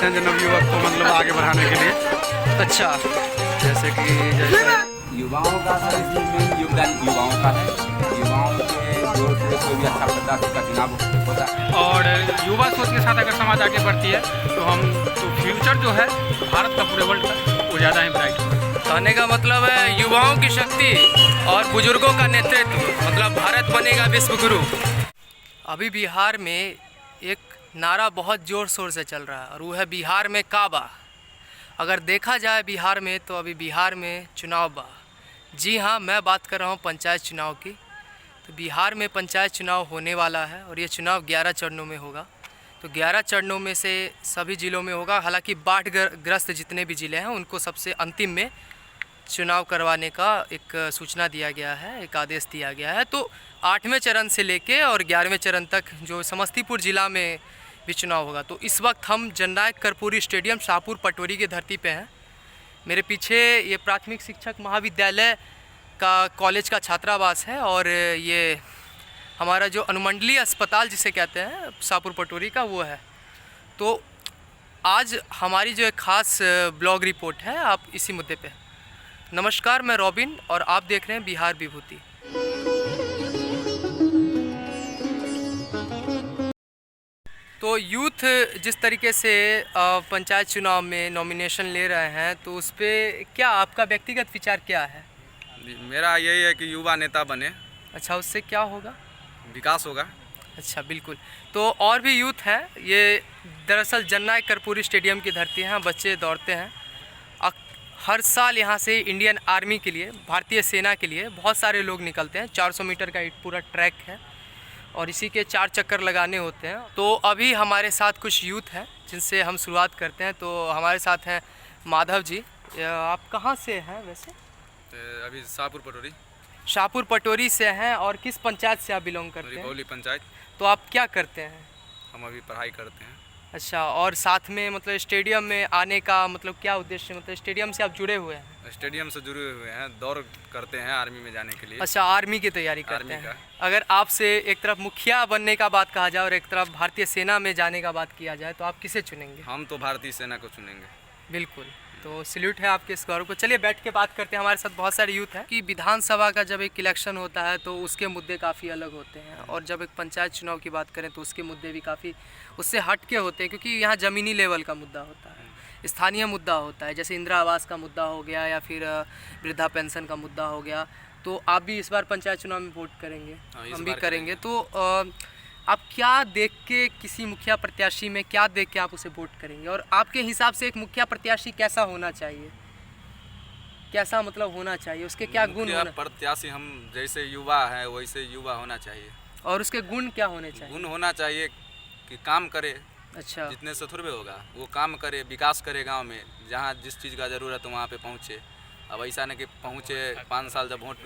प्रयास हैं जो नवयुवक को मतलब आगे बढ़ाने के लिए। अच्छा, जैसे कि युवाओं का सर इसमें मेन योगदान युवाओं का है। युवाओं के जोर से कोई भी अच्छा प्रत्याशी का चुनाव होता है। और युवा सोच के साथ अगर समाज आगे बढ़ती है तो फ्यूचर जो है भारत का पूरे वर्ल्ड का वो ज़्यादा ही ब्राइट होगा। कहने का मतलब है युवाओं की शक्ति और बुजुर्गों का नेतृत्व, मतलब भारत बनेगा विश्व गुरु। अभी बिहार में एक नारा बहुत ज़ोर शोर से चल रहा है और वो है बिहार में काबा। अगर देखा जाए बिहार में तो अभी बिहार में चुनाव बा। जी हाँ, मैं बात कर रहा हूँ पंचायत चुनाव की। तो बिहार में पंचायत चुनाव होने वाला है और ये चुनाव 11 चरणों में होगा। तो 11 चरणों में से सभी ज़िलों में होगा। हालांकि बाढ़ ग्रस्त जितने भी ज़िले हैं उनको सबसे अंतिम में चुनाव करवाने का एक सूचना दिया गया है, एक आदेश दिया गया है। तो 8वें चरण से लेके और 11वें चरण तक जो समस्तीपुर ज़िला में भी चुनाव होगा। तो इस वक्त हम जननायक कर्पूरी स्टेडियम शाहपुर पटोरी की धरती पे हैं। मेरे पीछे ये प्राथमिक शिक्षक महाविद्यालय का कॉलेज का छात्रावास है और ये हमारा जो अनुमंडलीय अस्पताल जिसे कहते हैं शाहपुर पटोरी का वो है। तो आज हमारी जो एक खास ब्लॉग रिपोर्ट है आप इसी मुद्दे पे। नमस्कार, मैं रॉबिन और आप देख रहे हैं बिहार विभूति। तो यूथ जिस तरीके से पंचायत चुनाव में नॉमिनेशन ले रहे हैं तो उस पर क्या आपका व्यक्तिगत विचार क्या है? मेरा यही है कि युवा नेता बने। अच्छा, उससे क्या होगा? विकास होगा। अच्छा, बिल्कुल। तो और भी यूथ हैं, ये दरअसल जननायक कर्पूरी स्टेडियम की धरती है, बच्चे दौड़ते हैं। हर साल यहाँ से इंडियन आर्मी के लिए, भारतीय सेना के लिए बहुत सारे लोग निकलते हैं। 400 मीटर का एक पूरा ट्रैक है और इसी के 4 चक्कर लगाने होते हैं। तो अभी हमारे साथ कुछ यूथ हैं जिनसे हम शुरुआत करते हैं। तो हमारे साथ हैं माधव जी। आप कहाँ से हैं वैसे? अभी शाहपुर पटोरी। शाहपुर पटोरी से हैं और किस पंचायत से आप बिलोंग करते हैं? रिपौली पंचायत। तो आप क्या करते हैं? हम अभी पढ़ाई करते हैं। अच्छा, और साथ में मतलब स्टेडियम में आने का मतलब क्या उद्देश्य, मतलब स्टेडियम से आप जुड़े हुए हैं? स्टेडियम से जुड़े हुए हैं, दौड़ करते हैं आर्मी में जाने के लिए। अच्छा, आर्मी की तैयारी करते हैं। अगर आपसे एक तरफ मुखिया बनने का बात कहा जाए और एक तरफ भारतीय सेना में जाने का बात किया जाए तो आप किसे चुनेंगे? हम तो भारतीय सेना को चुनेंगे। बिल्कुल, तो सैल्यूट है आपके इस गौरव को। चलिए बैठ के बात करते हैं। हमारे साथ बहुत सारे यूथ हैं कि विधानसभा का जब एक इलेक्शन होता है तो उसके मुद्दे काफ़ी अलग होते हैं और जब एक पंचायत चुनाव की बात करें तो उसके मुद्दे भी काफ़ी उससे हट के होते हैं, क्योंकि यहाँ ज़मीनी लेवल का मुद्दा होता है, स्थानीय मुद्दा होता है। जैसे इंदिरा आवास का मुद्दा हो गया या फिर वृद्धा पेंशन का मुद्दा हो गया। तो आप भी इस बार पंचायत चुनाव में वोट करेंगे? हम भी करेंगे। तो आप क्या देख के किसी मुखिया प्रत्याशी में क्या देख के आप उसे वोट करेंगे और आपके हिसाब से एक मुखिया प्रत्याशी कैसा होना चाहिए? कैसा मतलब होना चाहिए, उसके क्या गुण होना? प्रत्याशी हम जैसे युवा है वैसे युवा होना चाहिए। और उसके गुण क्या होने चाहिए? गुण होना चाहिए कि काम करे। अच्छा, जितने से थोड़े होगा, वो काम करे, विकास करे गाँव में, जहाँ जिस चीज़ का ज़रूरत है वहाँ पे पहुँचे। अब ऐसा नहीं कि पहुँचे 5 साल जब वोट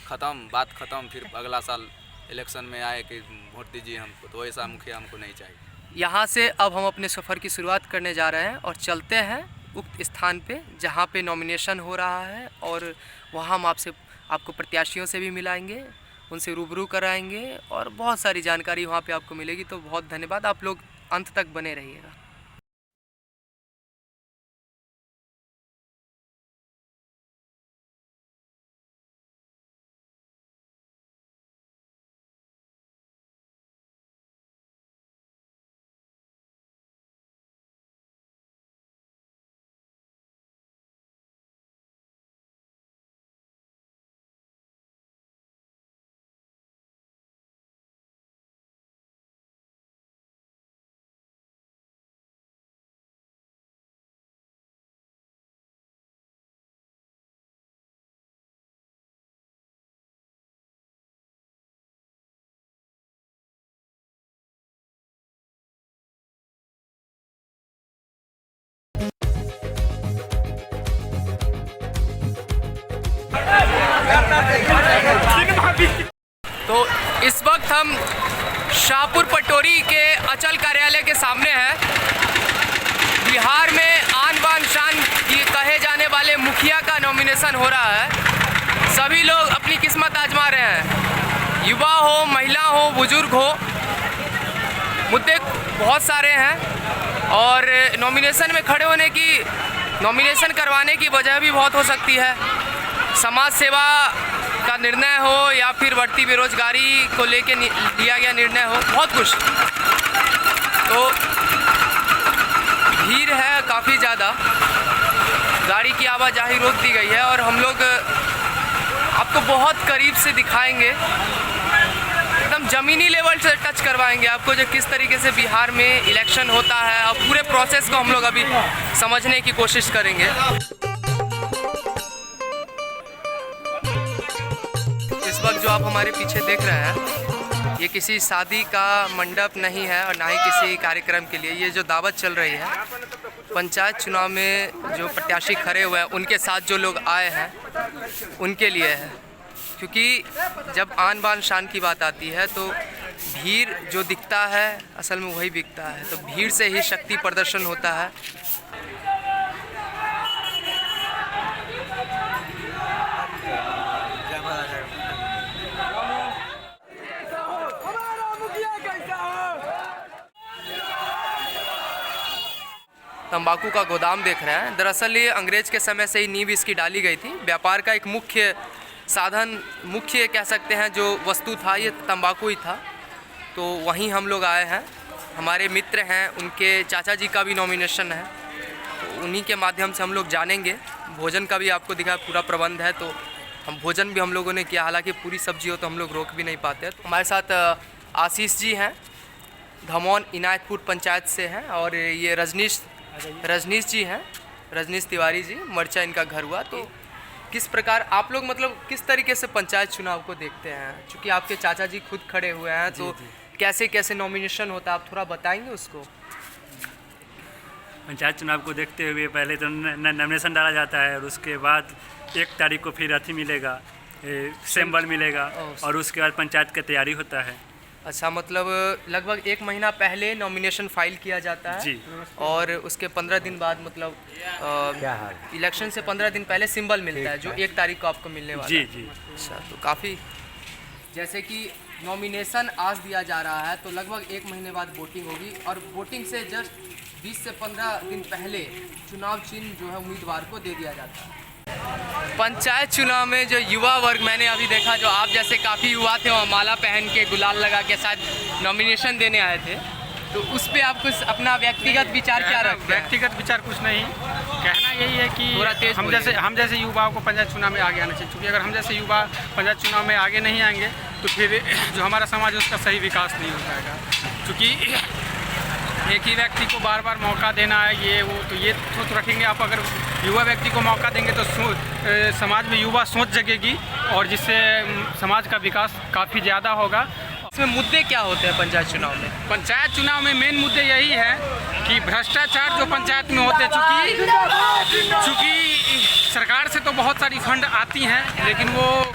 ख़त्म, बात ख़त्म, फिर अगला साल इलेक्शन में आए कि वोट दीजिए हमको, तो ऐसा मुखिया हमको नहीं चाहिए। यहाँ से अब हम अपने सफ़र की शुरुआत करने जा रहे हैं और चलते हैं उक्त स्थान पे जहाँ पे नॉमिनेशन हो रहा है और वहाँ हम आपको प्रत्याशियों से भी मिलाएंगे, उनसे रूबरू कराएंगे और बहुत सारी जानकारी वहाँ पे आपको मिलेगी। तो बहुत धन्यवाद, आप लोग अंत तक बने रहिएगा। तो इस वक्त हम शाहपुर पटोरी के अचल कार्यालय के सामने हैं। बिहार में आन बान शान कहे जाने वाले मुखिया का नॉमिनेशन हो रहा है। सभी लोग अपनी किस्मत आजमा रहे हैं, युवा हो, महिला हो, बुजुर्ग हो। मुद्दे बहुत सारे हैं। और नॉमिनेशन में खड़े होने की, नॉमिनेशन करवाने की वजह भी बहुत हो सकती है। समाज सेवा का निर्णय हो या फिर बढ़ती बेरोजगारी को लेके लिया गया निर्णय हो, बहुत कुछ। तो भीड़ है काफ़ी ज़्यादा, गाड़ी की आवाजाही रोक दी गई है और हम लोग आपको बहुत करीब से दिखाएंगे, एकदम ज़मीनी लेवल से टच करवाएंगे आपको, जो किस तरीके से बिहार में इलेक्शन होता है और पूरे प्रोसेस को हम लोग अभी समझने की कोशिश करेंगे। इस वक्त जो आप हमारे पीछे देख रहे हैं, ये किसी शादी का मंडप नहीं है और ना ही किसी कार्यक्रम के लिए। ये जो दावत चल रही है, पंचायत चुनाव में जो प्रत्याशी खड़े हुए हैं उनके साथ जो लोग आए हैं उनके लिए है। क्योंकि जब आन बान शान की बात आती है तो भीड़ जो दिखता है असल में वही बिकता है। तो भीड़ से ही शक्ति प्रदर्शन होता है। तंबाकू का गोदाम देख रहे हैं। दरअसल ये अंग्रेज के समय से ही नींव इसकी डाली गई थी। व्यापार का एक मुख्य साधन, मुख्य कह सकते हैं जो वस्तु था, ये तंबाकू ही था। तो वहीं हम लोग आए हैं, हमारे मित्र हैं, उनके चाचा जी का भी नॉमिनेशन है, तो उन्हीं के माध्यम से हम लोग जानेंगे। भोजन का भी आपको दिखा पूरा प्रबंध है, तो हम भोजन भी हम लोगों ने किया। हालांकि पूरी सब्जी हो तो हम लोग रोक भी नहीं पाते। तो हमारे साथ आशीष जी हैं, धमौन इनायतपुर पंचायत से हैं, और ये रजनीश जी हैं, रजनीश तिवारी जी, मरचा इनका घर हुआ। तो किस प्रकार आप लोग मतलब किस तरीके से पंचायत चुनाव को देखते हैं? क्योंकि आपके चाचा जी खुद खड़े हुए हैं, तो कैसे कैसे नॉमिनेशन होता है, आप थोड़ा बताएंगे उसको। पंचायत चुनाव को देखते हुए पहले तो नॉमिनेशन डाला जाता है और उसके बाद 1 तारीख को फिर अथी मिलेगा, सिंबल मिलेगा, और उसके बाद पंचायत की तैयारी होता है। अच्छा, मतलब लगभग 1 महीना पहले नॉमिनेशन फाइल किया जाता है जी। और उसके 15 दिन बाद मतलब इलेक्शन से 15 दिन पहले सिंबल मिलता है, जो 1 तारीख को आपको मिलने वाला जी है। जी। अच्छा, तो काफ़ी, जैसे कि नॉमिनेशन आज दिया जा रहा है तो लगभग 1 महीने बाद वोटिंग होगी, और वोटिंग से जस्ट 20 से 15 दिन पहले चुनाव चिन्ह जो है उम्मीदवार को दे दिया जाता है। पंचायत चुनाव में जो युवा वर्ग, मैंने अभी देखा जो आप जैसे काफ़ी युवा थे वहाँ माला पहन के गुलाल लगा के शायद नॉमिनेशन देने आए थे, तो उस पर आप कुछ अपना व्यक्तिगत विचार क्या रखते हैं? व्यक्तिगत विचार कुछ नहीं, कहना यही है कि थोड़ा तेज हम जैसे युवाओं को पंचायत चुनाव में आगे आना चाहिए। क्योंकि अगर हम जैसे युवा पंचायत चुनाव में आगे नहीं आएंगे तो फिर जो हमारा समाज है उसका सही विकास नहीं हो पाएगा। क्योंकि एक ही व्यक्ति को बार बार मौका देना है, ये वो, तो ये सोच रखेंगे आप। अगर युवा व्यक्ति को मौका देंगे तो समाज में युवा सोच जगेगी और जिससे समाज का विकास काफ़ी ज़्यादा होगा। इसमें मुद्दे क्या होते हैं पंचायत चुनाव में? पंचायत चुनाव में मेन मुद्दे यही है कि भ्रष्टाचार जो पंचायत में होते, चूँकि सरकार से तो बहुत सारी फंड आती हैं लेकिन वो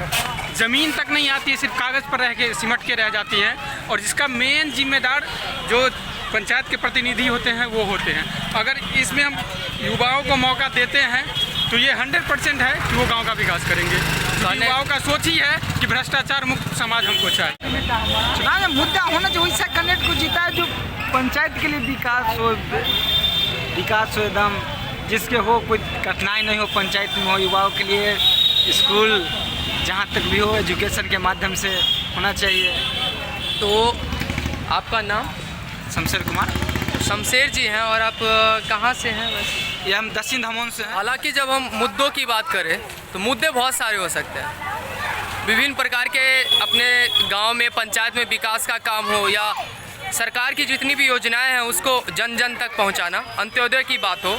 ज़मीन तक नहीं आती है, सिर्फ कागज़ पर रह के सिमट के रह जाती हैं, और जिसका मेन जिम्मेदार जो पंचायत के प्रतिनिधि होते हैं वो होते हैं। अगर इसमें हम युवाओं को मौका देते हैं तो ये 100% है कि वो गांव का विकास करेंगे। युवाओं का सोच ही है कि भ्रष्टाचार मुक्त समाज हमको चाहिए। चुनाव में मुद्दा होना चाहिए, वैसा कैंडिडेट को जीता है जो पंचायत के लिए विकास हो एकदम, जिसके हो कोई कठिनाई नहीं हो, पंचायत में हो, युवाओं के लिए स्कूल जहाँ तक भी हो एजुकेशन के माध्यम से होना चाहिए। तो आपका नाम? शमशेर कुमार। शमशेर जी हैं, और आप कहाँ से हैं वैसे? ये हम दक्षिण धमौन से हैं। हालांकि जब हम मुद्दों की बात करें तो मुद्दे बहुत सारे हो सकते हैं। विभिन्न प्रकार के अपने गांव में पंचायत में विकास का काम हो या सरकार की जितनी भी योजनाएं हैं उसको जन जन तक पहुंचाना, अंत्योदय की बात हो,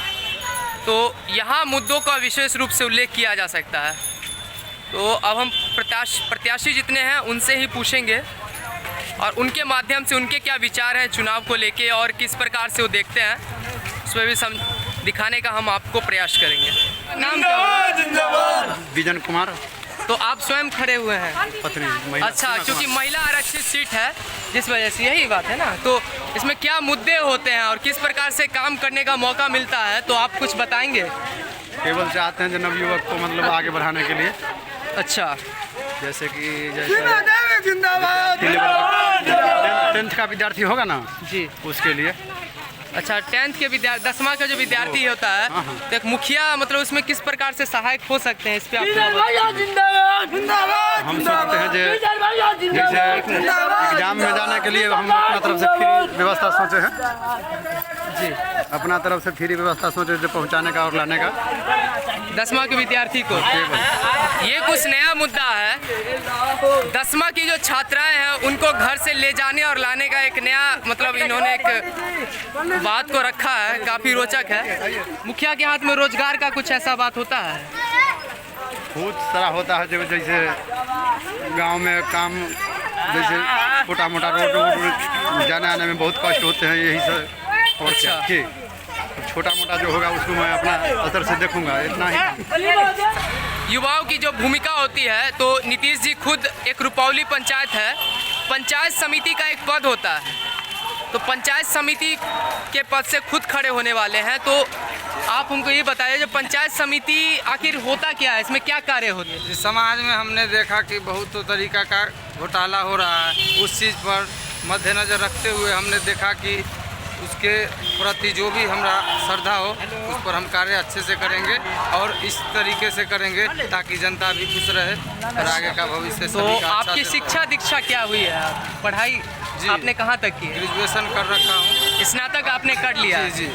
तो यहाँ मुद्दों का विशेष रूप से उल्लेख किया जा सकता है। तो अब हम प्रत्याशी जितने हैं उनसे ही पूछेंगे और उनके माध्यम से उनके क्या विचार हैं चुनाव को लेके और किस प्रकार से वो देखते हैं, उस पर भी दिखाने का हम आपको प्रयास करेंगे। नाम क्या है? विजन कुमार। तो आप स्वयं खड़े हुए हैं? पत्नी। अच्छा, क्योंकि महिला आरक्षित सीट है जिस वजह से, यही बात है ना। तो इसमें क्या मुद्दे होते हैं और किस प्रकार से काम करने का मौका मिलता है, तो आप कुछ बताएंगे? केवल चाहते हैं जो नवयुवक को मतलब आगे बढ़ाने के लिए। अच्छा, जैसे कि 10th का विद्यार्थी होगा ना जी, उसके लिए अच्छा 10th के विद्यार्थी 10वां का जो विद्यार्थी होता है तो एक मुखिया मतलब उसमें किस प्रकार से सहायक हो सकते हैं इस पे आप हम सोचते हैं जैसे एग्जाम में जाने के लिए हम अपना तरफ से फ्री व्यवस्था सोचे हैं जी अपना तरफ से फ्री व्यवस्था सोचे थे पहुंचाने का और लाने का 10वां के विद्यार्थी को। ये कुछ नया मुद्दा है। 10वां की जो छात्राएं हैं उनको घर से ले जाने और लाने का एक नया मतलब इन्होंने एक बात को रखा है, काफ़ी रोचक है। मुखिया के हाथ में रोजगार का कुछ ऐसा बात होता है? बहुत सारा होता है जो जैसे गांव में काम जैसे छोटा मोटा रोड जाने आने में बहुत कष्ट होते हैं यही सब। अच्छा जी छोटा मोटा जो होगा उसको मैं अपना असर से देखूंगा इतना ही। युवाओं की जो भूमिका होती है तो नीतीश जी खुद एक रुपौली पंचायत है, पंचायत समिति का एक पद होता है, तो पंचायत समिति के पद से खुद खड़े होने वाले हैं। तो आप हमको ये बताइए जो पंचायत समिति आखिर होता क्या है, इसमें क्या कार्य होते हैं? समाज में हमने देखा कि बहुत तरीका का घोटाला हो रहा है, उस चीज़ पर मद्देनज़र रखते हुए हमने देखा कि उसके प्रति जो भी हमारा श्रद्धा हो उस पर हम कार्य अच्छे से करेंगे और इस तरीके से करेंगे ताकि जनता भी खुश रहे और आगे का भविष्य तो सभी का अच्छा आपकी से शिक्षा दीक्षा क्या हुई है? पढ़ाई जी। आपने कहाँ तक की है? ग्रेजुएशन कर रखा हूँ। स्नातक आपने कर लिया है? जी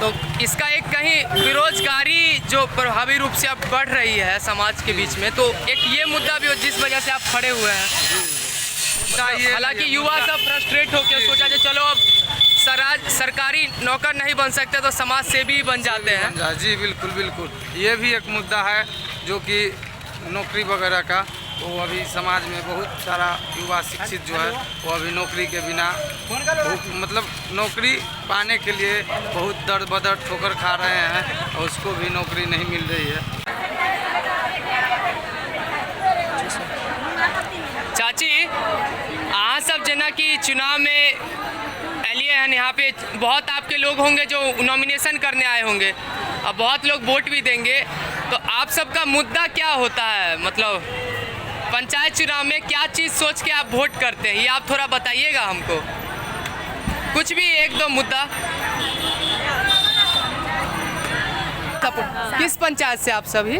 तो इसका एक कहीं बेरोजगारी जो प्रभावी रूप से अब बढ़ रही है समाज के बीच में, तो एक ये मुद्दा भी हो जिस वजह से आप खड़े हुए हैं। हालांकि युवा सब फ्रस्ट्रेट होकर सोचा कि चलो अब सरकारी नौकर नहीं बन सकते तो समाज सेवी बन जाते हैं। जी बिल्कुल बिल्कुल, ये भी एक मुद्दा है जो कि नौकरी वगैरह का, वो अभी समाज में बहुत सारा युवा शिक्षित जो है वो अभी नौकरी के बिना मतलब नौकरी पाने के लिए बहुत दर बदर ठोकर खा रहे हैं और उसको भी नौकरी नहीं मिल रही है। चाची अहाँ सब जना कि चुनाव में लिए हैं, यहाँ पे बहुत आपके लोग होंगे जो नॉमिनेशन करने आए होंगे, अब बहुत लोग वोट भी देंगे, तो आप सबका मुद्दा क्या होता है? मतलब पंचायत चुनाव में क्या चीज़ सोच के आप वोट करते हैं, ये आप थोड़ा बताइएगा हमको, कुछ भी एक दो मुद्दा। किस पंचायत से आप सभी?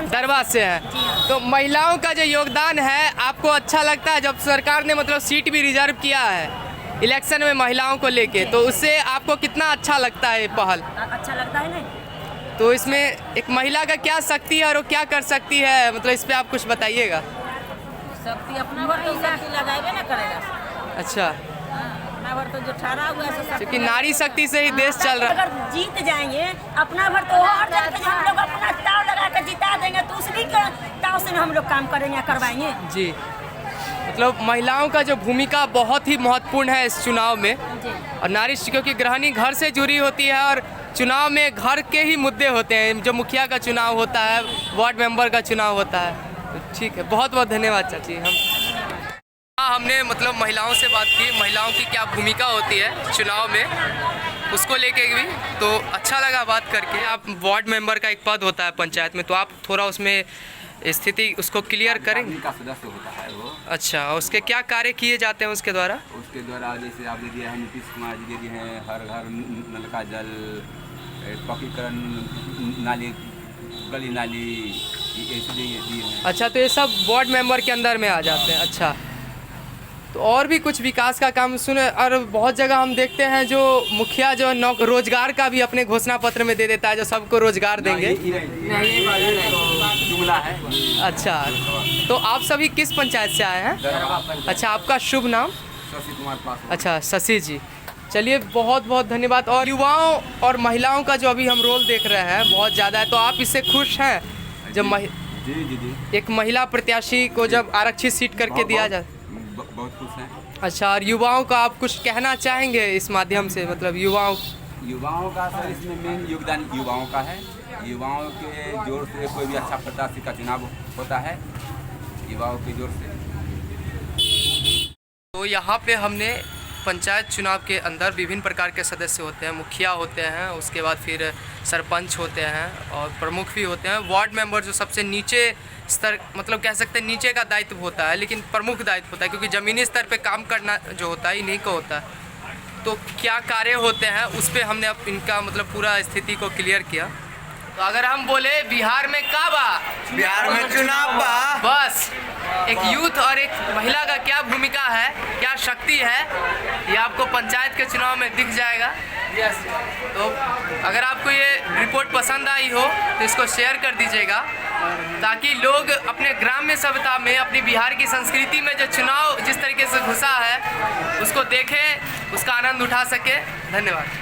दरबार से हैं। तो महिलाओं का जो योगदान है आपको अच्छा लगता है? जब सरकार ने मतलब सीट भी रिजर्व किया है इलेक्शन में महिलाओं को लेके, तो उससे आपको कितना अच्छा लगता है पहल? अच्छा लगता है नहीं? तो इसमें एक महिला का क्या शक्ति है और वो क्या कर सकती है, मतलब इस पे आप कुछ बताइएगा। शक्ति अपना भर तो शक्ति लगाएगा ना करेगा। अच्छा अपना भर तो जो ठहरा हुआ है क्योंकि नारी शक्ति से ही देश चल रहा है। अगर जीत जाएंगे अपना भर तो और जाके हम लोग अपना ताव लगा कर जिता देंगे तो उसी के ताव से हम लोग काम करेंगे करवाएंगे। जी मतलब महिलाओं का जो भूमिका बहुत ही महत्वपूर्ण है इस चुनाव में, और नारी क्योंकि गृहिणी घर से जुड़ी होती है और चुनाव में घर के ही मुद्दे होते हैं, जो मुखिया का चुनाव होता है, वार्ड मेंबर का चुनाव होता है। तो ठीक है, बहुत बहुत धन्यवाद चाची। हमने मतलब महिलाओं से बात की, महिलाओं की क्या भूमिका होती है चुनाव में उसको लेके भी, तो अच्छा लगा बात करके। आप वार्ड मेंबर का एक पद होता है पंचायत में, तो आप थोड़ा उसमें स्थिति उसको क्लियर करेंगे? का सदस्य होता है वो। अच्छा, उसके क्या कार्य किए जाते हैं उसके द्वारा? उसके द्वारा जैसे आप दे दिया है नीतीश कुमार जी दे दिए हैं हर घर नल का जल, पक्कीकरण नाली, गली नाली, ऐसे दिए हैं। अच्छा, तो ये सब वार्ड मेंबर के अंदर में आ जाते हैं। अच्छा, तो और भी कुछ विकास का काम सुने, और बहुत जगह हम देखते हैं जो मुखिया जो रोजगार का भी अपने घोषणा पत्र में दे देता है, जो सबको रोजगार देंगे। जुमला है। अच्छा, तो आप सभी किस पंचायत से आए हैं? अच्छा, आपका शुभ नाम? शशि कुमार पासवान। अच्छा, शशि जी, चलिए बहुत बहुत धन्यवाद। और युवाओं और महिलाओं का जो अभी हम रोल देख रहे हैं बहुत ज़्यादा है, तो आप इससे खुश हैं जब जी एक महिला प्रत्याशी को जब आरक्षित सीट करके दिया जाए? बहुत खुश हैं। अच्छा, और युवाओं का आप कुछ कहना चाहेंगे इस माध्यम से, मतलब युवाओं का सर इसमें मेन योगदान युवाओं का है। युवाओं के जोर से कोई भी अच्छा प्रत्याशी का चुनाव होता है, युवाओं के जोर से। तो यहाँ पे हमने पंचायत चुनाव के अंदर विभिन्न प्रकार के सदस्य होते हैं, मुखिया होते हैं, उसके बाद फिर सरपंच होते हैं और प्रमुख भी होते हैं, वार्ड मेंबर जो सबसे नीचे स्तर मतलब कह सकते हैं नीचे का दायित्व होता है, लेकिन प्रमुख दायित्व होता है क्योंकि ज़मीनी स्तर पे काम करना जो होता है इन्हीं को होता है। तो क्या कार्य होते हैं उस पर हमने अब इनका मतलब पूरा स्थिति को क्लियर किया। तो अगर हम बोले बिहार में का बा, बिहार में चुनाव बा, बस एक यूथ और एक महिला का क्या भूमिका है, क्या शक्ति है, ये आपको पंचायत के चुनाव में दिख जाएगा। तो अगर आपको ये रिपोर्ट पसंद आई हो तो इसको शेयर कर दीजिएगा, ताकि लोग अपने ग्राम्य सभ्यता में, अपनी बिहार की संस्कृति में जो चुनाव जिस तरीके से घुसा है उसको देखें, उसका आनंद उठा सके। धन्यवाद।